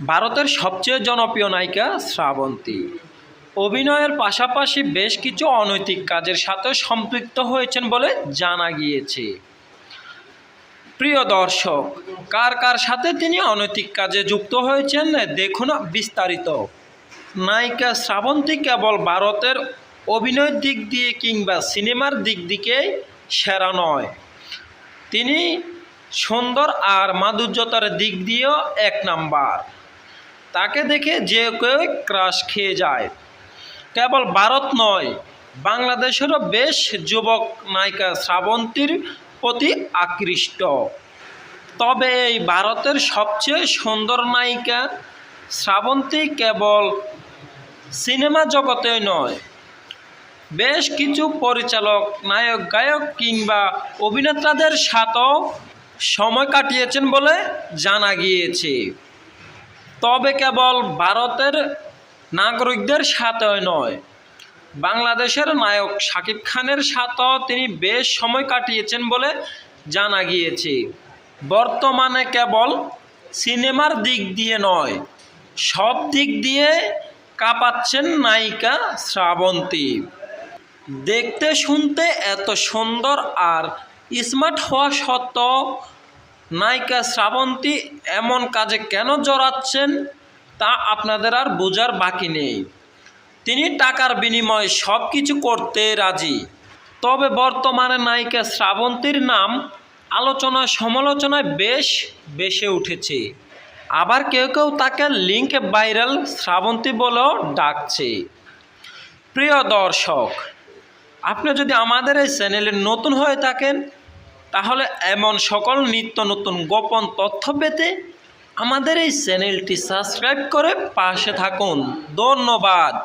ভারতের সবচেয়ে জনপ্রিয় নায়িকা শ্রাবন্তী অভিনয়ের পাশাপাশি বেশ কিছু অনৈতিক কাজের সাথে সম্পৃক্ত হয়েছেন বলে জানা গিয়েছে। প্রিয় দর্শক, কার কার সাথে তিনি অনৈতিক কাজে যুক্ত হয়েছেন দেখুন বিস্তারিত। নায়িকা শ্রাবন্তী কেবল ভারতের অভিনয়ের দিক দিয়ে কিংবা সিনেমার দিক দিকেই সেরা নয়, তিনি সুন্দর আর মাধুর্যতার দিক দিয়েও এক নাম্বার। তাকে দেখে যে কেউ ক্রাশ খেয়ে যায়। কেবল ভারত নয়, বাংলাদেশেরও বেশ যুবক নায়িকা শ্রাবন্তীর প্রতি আকৃষ্ট। তবে এই ভারতের সবচেয়ে সুন্দর নায়িকা শ্রাবন্তী কেবল সিনেমা জগতে নয়, বেশ কিছু পরিচালক, নায়ক, গায়ক কিংবা অভিনেতাদের সাথেও সময় কাটিয়েছেন বলে জানা গিয়েছে। তবে কেবল ভারতের নাগরিকদের সাথেও নয়, বাংলাদেশের নায়ক শাকিব খানের সাথেও তিনি বেশ সময় কাটিয়েছেন বলে জানা গিয়েছে। বর্তমানে কেবল সিনেমার দিক দিয়ে নয়, সব দিক দিয়ে কাঁপাচ্ছেন নায়িকা শ্রাবন্তী। দেখতে শুনতে এত সুন্দর আর স্মার্ট হওয়া সত্ত্বেও নায়িকা শ্রাবন্তী এমন কাজে কেন জড়াচ্ছেন তা আপনাদের আর বোঝার বাকি নেই। তিনি টাকার বিনিময়ে সব কিছু করতে রাজি। তবে বর্তমানে নায়িকা শ্রাবন্তীর নাম আলোচনা সমালোচনায় বেশ বেশি উঠেছে। আবার কেউ কেউ তাকে লিঙ্ক ভাইরাল শ্রাবন্তী বলেও ডাকছে। প্রিয় দর্শক, আপনি যদি আমাদের এই চ্যানেলে নতুন হয়ে থাকেন তাহলে এমন সকল নিত্য নতুন গোপন তথ্য পেতে আমাদের এই চ্যানেলটি সাবস্ক্রাইব করে পাশে থাকুন। ধন্যবাদ।